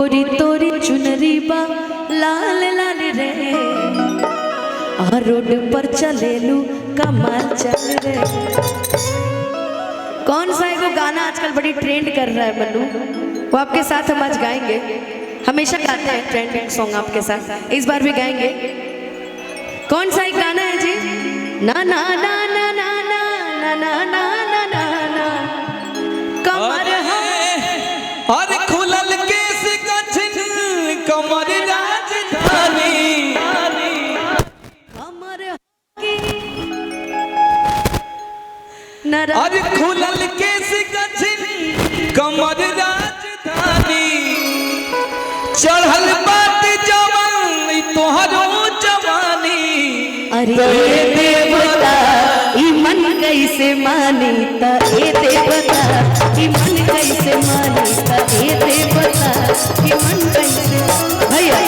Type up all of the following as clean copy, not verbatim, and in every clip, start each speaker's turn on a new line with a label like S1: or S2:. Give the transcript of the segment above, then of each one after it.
S1: तोरी तोरी चुनरी बा लाल लाल रे रोड पर चलेलू कमाल चल रे। कौन सा है वो गाना आजकल बड़ी ट्रेंड कर रहा है मन्नू, वो आपके साथ हम आज गाएंगे। हमेशा गाते हैं ट्रेंडिंग सॉन्ग आपके साथ, इस बार भी गाएंगे। कौन सा एक गाना है जी? ना ना ना ना ना ना ना ना ना ना ना ना कमर
S2: अरे खुलल केस गछन कमर राजधानी
S1: कमर
S2: अरे खुलल केस गछन कमर राजधानी चढ़ल बात जवान तोहरो जवानी।
S1: अरे देवता ई मन कैसे मानी त ए देवता ई मन कैसे मानी त ए देवता ई मन कैसे। भैया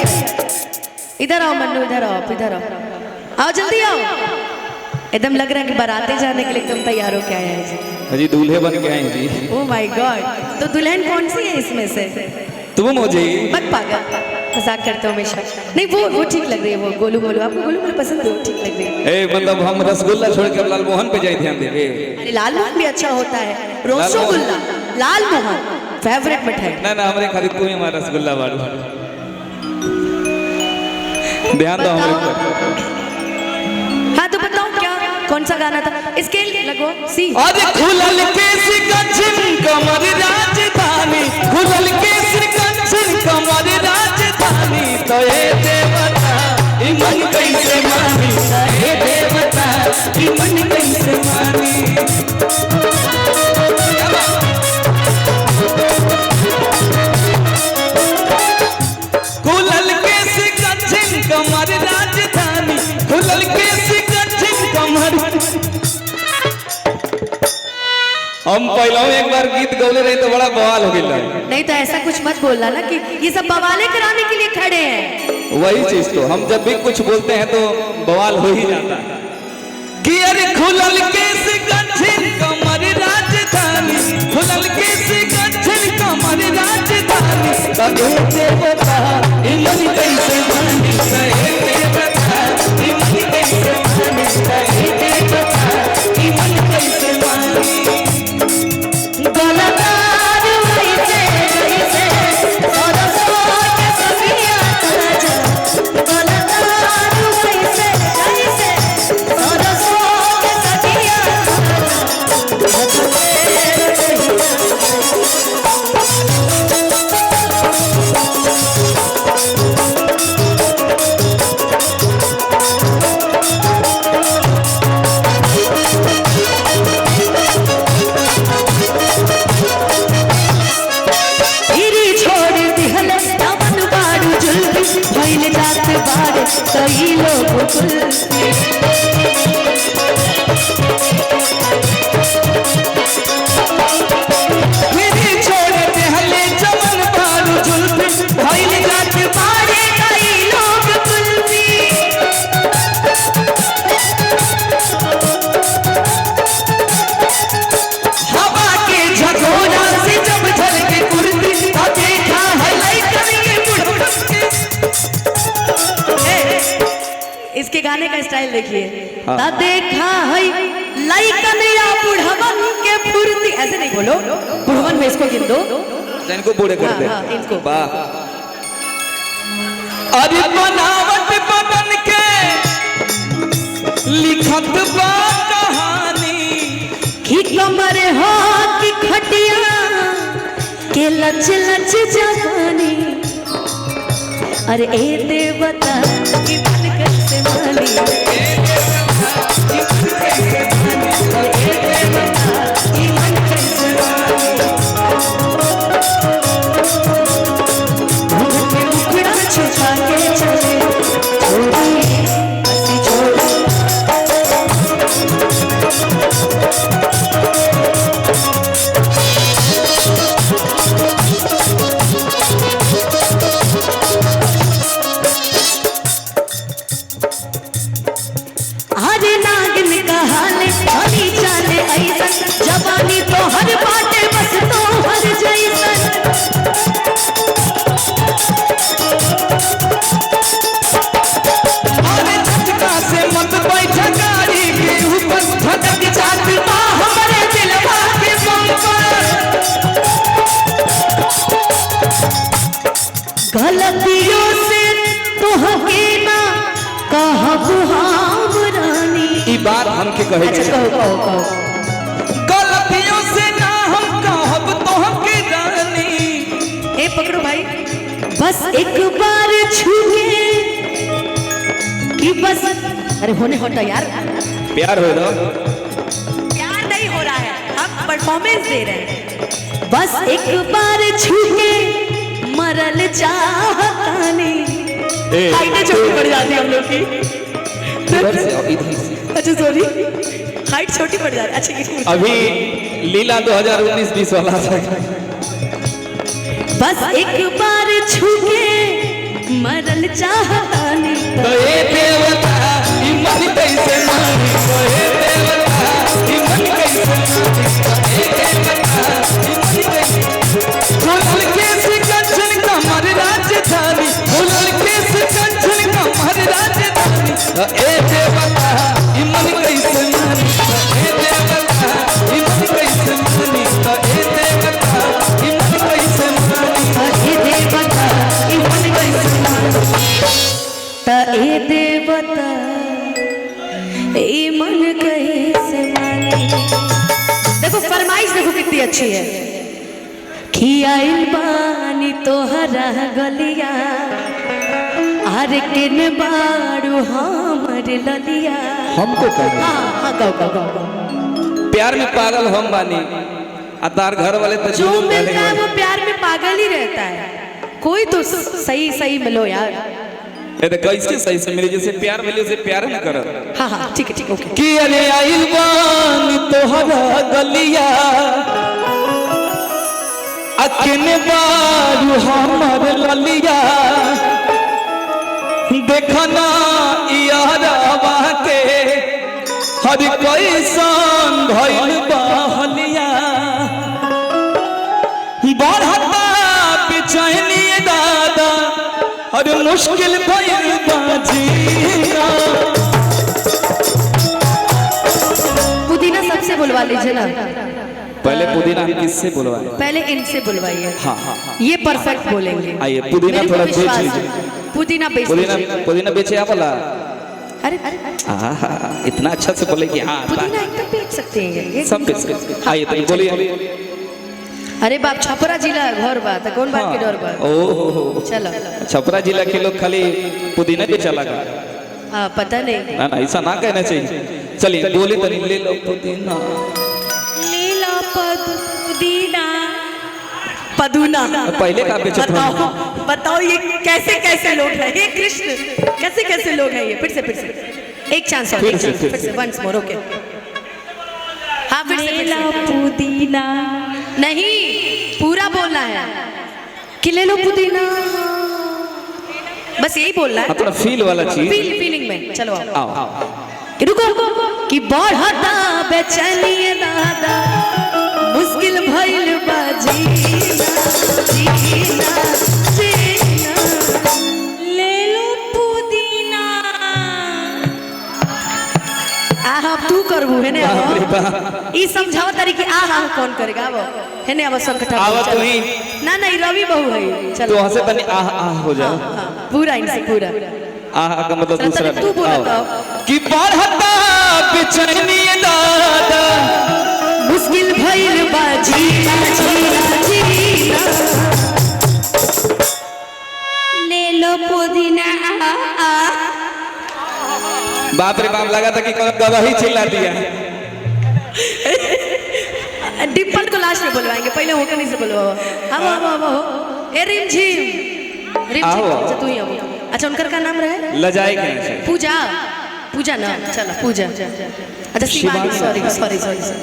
S1: इधर आओ मन्नू, इधर आओ, इधर आओ, आओ जल्दी आओ। एकदम लग रहा है कि बाराते जाने के लिए तुम तैयार हो क्या है जी?
S2: जी दूल्हे बन के आए जी।
S1: ओह माय गॉड, तो दुल्हन कौन सी है इसमें से?
S2: तुम हो जी।
S1: मत पागल, मजाक करते हो हमेशा। नहीं वो ठीक लग रही है, वो गोलू मोलू। आपको गोलू मोलू पसंद है? वो ठीक लग रही है।
S2: ए मतलब हम रसगुल्ला छोड़ के लाल मोहन पे जाए ध्यान देंगे।
S1: अरे लाल मोहन भी अच्छा होता है, रसगुल्ला लाल मोहन फेवरेट मिठाई।
S2: ना ना हमारे खातिर तू ही हमारा रसगुल्ला बाड़ू, ध्यान दो हमारे ऊपर।
S1: हाँ तो बताओ क्या कौन सा गाना था? स्केल लगो सी।
S2: अरे खुलल केस गछन कमर राजधानी, खुलल केस गछन कमर राजधानी। तो ए देवता ई मन कैसे मानी, ए देवता ई मन कैसे मानी। खुलल केस गछन कमर राजधानी, खुलल केस गछन कमर। हम पहले एक बार गीत गौले रहे तो बड़ा बवाल हो गया।
S1: नहीं तो ऐसा कुछ मत बोलना ना कि ये सब बवाले कराने के लिए खड़े हैं।
S2: वही चीज तो हम जब भी कुछ बोलते हैं तो बवाल हो ही जाता है। कि अरे खुलल केस गछन कमर राजधानी, खुलल केस गछन कमर राजधानी। तबे देवता ई मन कैसे मानी, तबे देवता ई मन कैसे मानी, तबे देवता ई मन कैसे मानी।
S1: गलतार वैसे वैसे सरसों के सखिया ताजा, गलतार वैसे वैसे सरसों के सखिया भइल जात बारे कई लोग
S2: मेरे छोड़ दे हले जमन बारू जुल्फी, भइल जात
S1: बारे कई लोग कुल्फी।
S2: हवा के झकोरा से जब झलके कुर्ती, तो देखा है लइकन के बुढ़।
S1: इसके गाने का स्टाइल देखिए। ता देखा है लइकन या बुढ़वन के फुर्ती। ऐसे नहीं बोलो, बुढ़वन में इसको गिन दो,
S2: इनको बूढ़े कर दे।
S1: हाँ, इनको।
S2: वाह। अरे बनावट बदन के लिखत बा कहानी,
S1: कि कमर हो कि खटिया के लच लच जवानी। अरे ए देवता की मन कैसे मानी, ए देवता की मन कैसे मानी, ए देवता की मन कैसे मानी। घूंघट में मुखड़ा छुपा के चले छोड़ी हंसी छोड़ी। गलतियों से तोहके ना कहब हम रानी।
S2: ई बात हमके कहे
S1: अच्छा
S2: के
S1: कहो।
S2: गलतियों से ना हम कहब तोहके रानी।
S1: ए पकड़ो भाई। बस एक बार छू के कि बस, अरे होने होता यार,
S2: प्यार हो रहा,
S1: प्यार नहीं हो रहा है, हम परफॉर्मेंस दे रहे हैं। बस एक बार छू के मरल चाहतानी। हाइटें छोटी पड़ जाती है हम लोग की।
S2: इधर से आओ, इधर से।
S1: अच्छा सॉरी, हाइट छोटी पड़ जा रही है। अच्छा
S2: अभी लीला 2019-20 वाला था।
S1: बस एक बार छू के मरल चाहतानी।
S2: तो ये देवता ई मन कैसे मानी, तो ये देवता ई मन कैसे मानी, तो ये देवता ई मन कैसे। फूल के से कंचन कमर राजधानी, फूल के से कंचन कमर राजधानी, तो ये देवता ई मन कैसे मानी, तो ये देवता ई मन कैसे मानी, तो ये देवता ई मन कैसे मानी।
S1: हे देवता ई मन कैसे मानी, ता ए देवता ई मन कैसे मानी। देखो फरमाइश देखो कितनी अच्छी है। खियाइल बानी तोहरा गलिया, आर किन बारू हमर ललिया।
S2: हमको कहना
S1: हाँ गाओ।
S2: प्यार में पागल हम बानी, अतार घर वाले तो
S1: जो मिलता है वो प्यार में पागल ही रहता है। कोई तो सही मिलो यार।
S2: ये तो कैसे सही से मिले, जैसे प्यार मिले उसे प्यार न करो।
S1: हाँ ठीक है ओके।
S2: कि अरे आइल बानी तोहरा गलिया, अकिन बारू हमर ललिया, देखना यारवा के हर कैसन भइल बहलिया। बढ़ता बेचैनी दादा, अरे मुश्किल भइल बाजीना।
S1: पुदीना सबसे बुलवा लीजिए ना।
S2: पहले पुदीना हम किससे बुलवाएं?
S1: पहले इनसे बुलवाइए।
S2: हाँ।
S1: ये परफेक्ट बोलेंगे।
S2: आइए पुदीना
S1: मेरे को
S2: थोड़ा बेच
S1: विश्वास है।
S2: लीजिए।
S1: पुदीना बेच
S2: पुदीना
S1: लीजिए।
S2: पुदीना बेचे आप वाला।
S1: अरे
S2: इतना अच्छा से बोले कि हाँ
S1: पुदीना एकदम बेच सकते हैं ये
S2: सब बेच सकते। आइए तो बोलिए।
S1: अरे बाप छपरा जिला घर बात है, कौन बात के डर बात।
S2: ओह
S1: चलो
S2: छपरा जिला के लोग खाली पुदीना पे चला गया।
S1: हाँ पता नहीं।
S2: ना ऐसा ना कहना चाहिए। चलिए बोले तो ले लो पुदीना।
S1: लीला पुदीना पदूना।
S2: पहले का बेचो।
S1: बताओ ये कैसे लोग हैं। हे कृष्ण कैसे लोग हैं ये। फिर से एक चांस और।
S2: फिर से
S1: वंस मोर ओके। हाँ फिर से पुदीना नहीं पूरा बोलना है कि ले लो पुदीना, बस यही बोलना है।
S2: थोड़ा फील वाला चीज।
S1: फीलिंग में चलो
S2: आओ।
S1: रुको कि बढ़ता बेचैनी दादा, मुश्किल भइल बा जीना। ले लो पुदीना। आहा तू करबू है ने। ई समझाओ तारी कि आहा कौन करेगा। अब है ने अब संकट
S2: आवा तो ही
S1: ना नहीं रवि बहू है। चलो
S2: तो हंसे तनी आह आह हो जाए।
S1: पूरा इनसे पूरा
S2: आह का मतलब दूसरा
S1: तू बोला
S2: आओ। कि बढ़ता बेचैनी दादा,
S1: मुश्किल भइल बा जीना। ले लो पुदीना।
S2: बाप रे बाप, लगा था कि कौन गवाही चिल्ला दिया।
S1: डिम्पल को लास्ट में बुलवाएंगे, पहले होकर नहीं से बुलवाओ। अब ए रिमझिम अच्छा तू ही अब। अच्छा उनका का नाम रहे
S2: लजाए कैसे?
S1: पूजा ना। चलो पूजा। अच्छा शिवानी सॉरी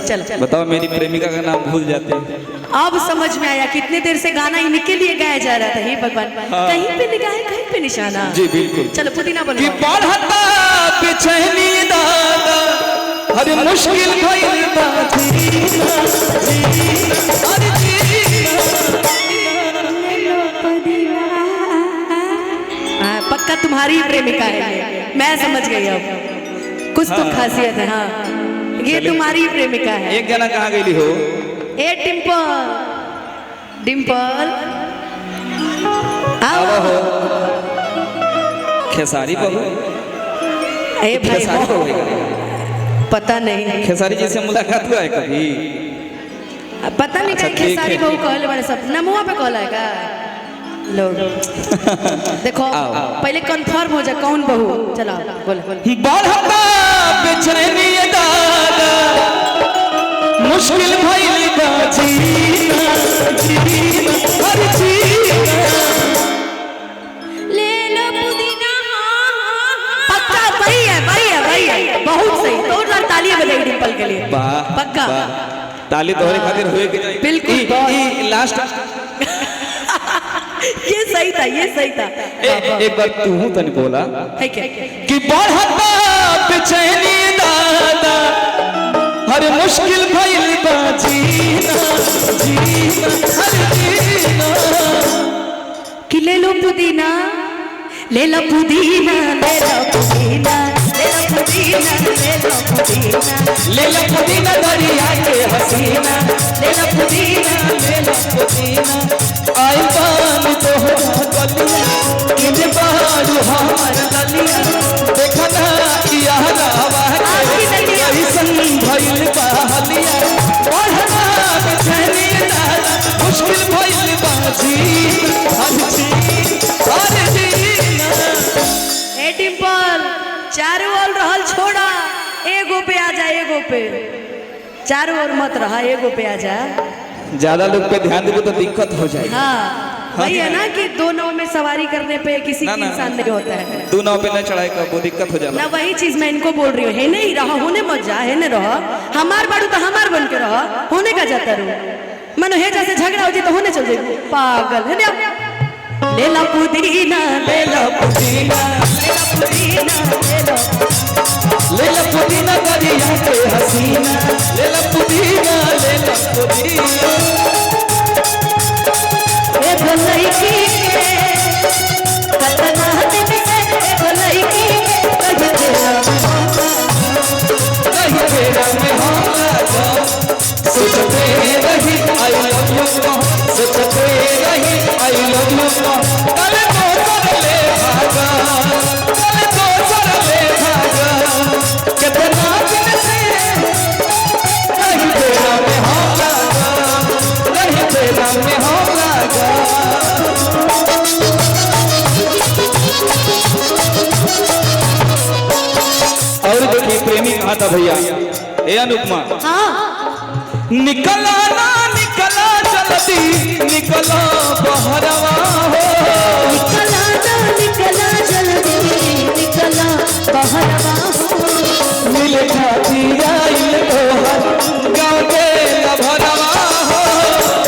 S1: चलो।
S2: बताओ मेरी प्रेमिका का नाम भूल जाते हैं।
S1: अब समझ में आया कितने देर से गाना इनके लिए गाया जा रहा था। हे भगवान कहीं पे निगाह कहीं पे निशाना।
S2: जी बिल्कुल।
S1: चलो पुदीना बोलो।
S2: कि बढ़ता बेचैनी दादा, हर मुश्किल भइल बा जीना। अरे
S1: पक्का तुम्हारी ही प्रेमिका है। मैं समझ गई अब कुछ तो खासियत है। हाँ ये तुम्हारी ही प्रेमिका है।
S2: एक जना कहाँ गई हो?
S1: ए डिम्पल
S2: आओ हो खेसारी बहू
S1: ए भाई
S2: खेसारी
S1: हो,
S2: बहू है करेगा।
S1: पता नहीं
S2: खेसारी जी से मुलाकात हुआ है कभी?
S1: पता नहीं
S2: अच्छा,
S1: कहीं खेसारी
S2: ठीक है,
S1: बहू कहले बड़े सब नमुआ पे कहला है का लोग देखो
S2: आओ।
S1: पहले कंफर्म हो जा कौन बहू चलो बोल
S2: बढ़ता बेचैनी ये दादा मुश्किल भइल बा जीना जीना हर जीना।
S1: ले लो पुदीना पक्का वही है बहुत सही जोरदार तालियां बजाई डिंपल के लिए
S2: वाह
S1: पक्का
S2: वाह। ताली तोहरे खातिर हुए कि नहीं?
S1: बिल्कुल,
S2: ई लास्ट
S1: ये सही था
S2: एक बार तू तनी बोला
S1: है क्या
S2: कि बढ़ता बेचैनी दादा हर मुश्किल भइल बा जीना जीना हर जीना।
S1: कि ले लो पुदीना ले लो पुदीना ले लो पुदीना ले लो पुदीना ले लो पुदीना
S2: ले लो पुदीना दरिया के हसीना
S1: ले लो पुदीना
S2: ले लो पुदीना आई बान तोहरा गलिया इन बारू हमार गलिया देखना यारा
S1: आपकी गलिया।
S2: कैसन भइल बा हलिया बढ़ना बेचैनी दादा मुश्किल भइल बा जीना हर जीना।
S1: ए डिंपल चारों ओर रहल छोड़ा एगो पे आ जा एगो पे चारों ओर मत रहा एगो पे आ जा।
S2: ज्यादा लोग पे ध्यान देंगे तो दिक्कत हो जाएगी।
S1: हाँ वही है ना कि दो नाव में सवारी करने पे किसी
S2: ना,
S1: की
S2: ना,
S1: इंसान नहीं होता है
S2: तू नाव पे न चढ़ाए का वो दिक्कत हो
S1: ना
S2: जाला।
S1: वही चीज मैं इनको बोल रही हूँ है नहीं रहा होने मत जा है नहीं रहा हमार बाड़ू तो हमार बन के रहा होने का जाता रू मनो है जैसे झगड़ा हो जाए तो होने चल जाए पागल है ना। ले लो पुदीना ले लो
S2: पुदीना
S1: ले लो पुदीना ले लो
S2: ले लो पुदीना दरिया के हसीना ले लो पुदीना ले लो पुदीना।
S1: ए भलैकी के कतना दिन से ए भलैकी के
S2: कहीं तेरा में होगा सोचते रही आई लव यू सोचते रही आई लव यू कल तो सर ले भागा कल तो सर ले भागा कितना दिन से कहीं तेरा में होगा कहीं तेरा में होगा। और देखिए प्रेमी कहा था भैया ए अनुपमा
S1: हाँ
S2: निकला ना निकला जल्दी निकला बहरवा हो
S1: निकला ना निकला जल्दी निकला बहरवा हो
S2: मिले खाती आइल तोहर गाँव के लभरवा हो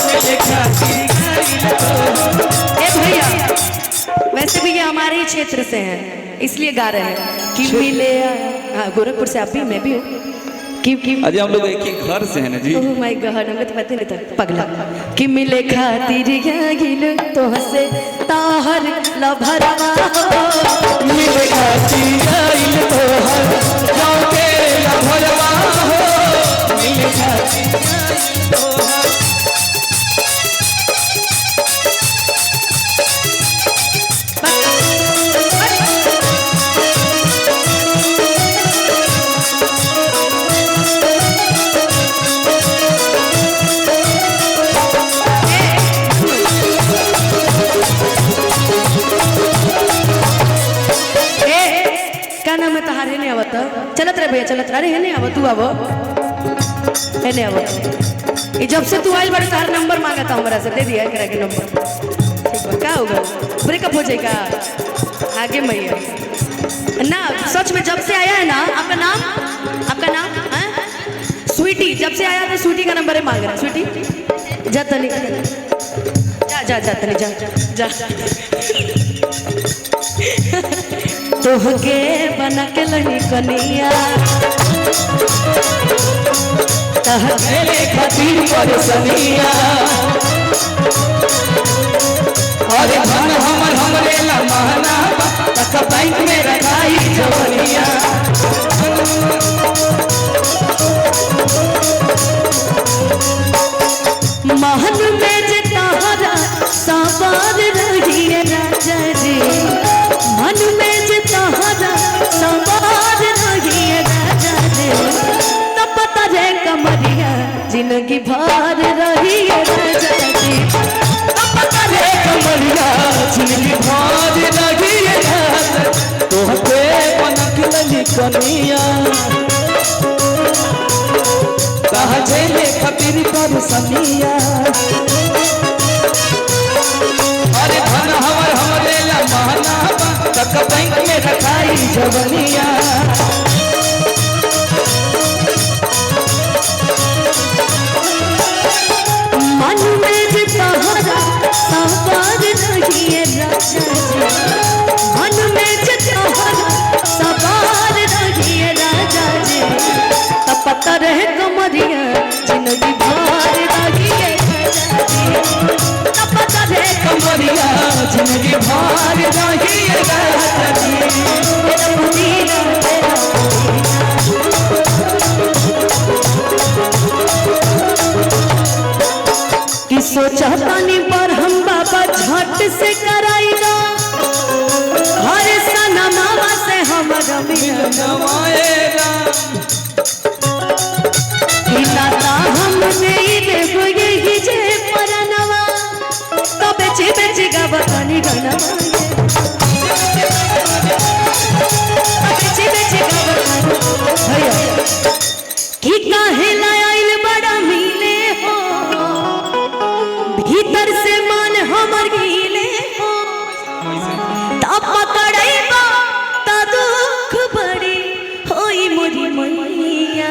S2: मिले खाती आइल तोहर।
S1: ए भैया वैसे भी ये हमारे ही क्षेत्र से हैं इसलिए गा रहे हैं कि मिले हाँ गोरखपुर से आप भी मैं भी हूँ कि
S2: अजय हम लोग एक ही घर से हैं ना जी।
S1: ओह माय गॉड हमें तो पता नहीं था पगला कि मिले खातिर गिल तो हंसे ताहर लभरवा हो
S2: मिले खाती आइल तोहर गाँव के लभरवा हो मिले खाती आइल तोहर।
S1: क्या नाम है तहार है नहीं आवत चलत रहे भैया चलत रहे है नहीं आवत तू आवो है नहीं आवत ये जब से तू आइल बड़े तहार नंबर मांगा था हमरा से दे दिया करा के नंबर ठीक बा क्या होगा ब्रेकअप हो जाएगा आगे मैया ना सच में जब से आया है ना आपका नाम हाँ? स्वीटी जब से आया था स्वीटी का नंबर है मांग रहा स्वीटी जा तनी जा तनी जा तोहके बना के लही कनिया
S2: मेरे खातिर परेशानिया और धन हमर हमरे ला महना तक बैंक में रखाई जवनिया
S1: महल में जे तहरा सवार रहिए राजा जिंदगी भर रही राजा जी
S2: रे कमरिया जिंदगी भर रही राजा तोहके बनक लली कनिया कहा जेले खातिर कर सनिया अरे धन हमर हमरे ला महना तक बैंक में रखाई जवनिया
S1: मन में जे तोहरा सवार रही राजा जी मन में जे तोहरा सवार रही राजा जी तब पता रहे कमरिया जिंदगी भर रही राजा जी तब पता रहे
S2: कमरिया जिंदगी भर रही राजा जी
S1: तेरा पुदीना तेरा कि सोचा पानी पर हम बाबा झट से कराएगा हर सना मामा से हमारा
S2: नवाएगा
S1: हिलाता हम नहीं देव यही जे परनवा तो बेची बेची गावतानी गनवा बेची बेची गावतानी भैया कि काहे लाइल बड़ा मिले हो भीतर से मन हमर हिले हो तब पकड़ैबा त दुख बड़ी होई मोरी मैया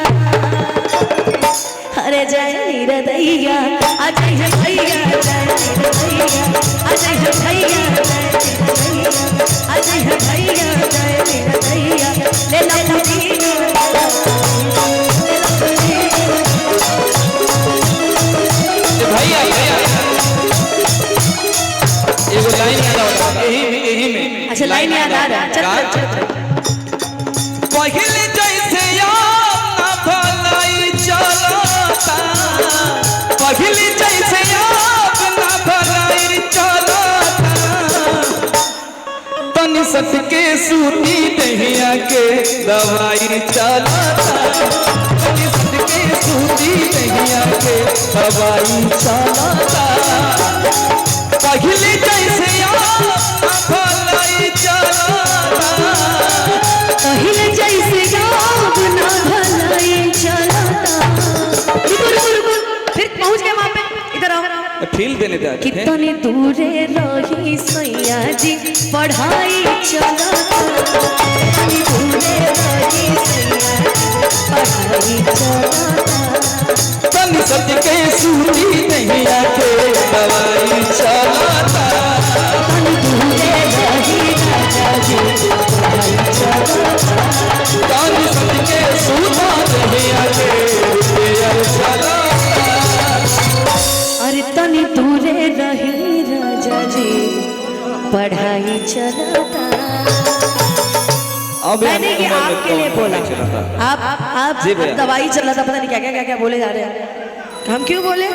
S1: अरे जय निरदैया अजय है भैया जय निरदैया अजय है भैया अजय है भैया जय निरदैया ले ला पुदीना
S2: भैया एगो लाइन याद आ यही में
S1: अच्छा लाइन याद आ रहा चल
S2: पहले जैसे याद ना भलाई चलता पहले जैसे याद ना भलाई चलता तनी सट के सूती दहिया के दवाई चलता तनी सट के सूती दहिया के दवाई चलता पहले जैसे याद भलाई चलता
S1: पहले जैसे याद ना भलाई चलता रुक फिर पहुंच गए वहां पे इधर आओ
S2: फील देने दे
S1: कितनी दूरे रही सैया जी पढ़ाई चलता कितनी दूरे रही सैया पढ़ाई चलता
S2: तनी सट के सूती दहिया के दवाई चलता
S1: कितनी दूरे रही राजा जी पढ़ाई चलता
S2: तनी सट के सूता दहिया के चलता
S1: अरे तनी दूरे रही राजा जी पढ़ाई चलता मैंने ये आपके लिए बोला आप
S2: जी भैया।
S1: दवाई चल रहा था पता नहीं क्या क्या बोले जा रहे हैं हम क्यों बोले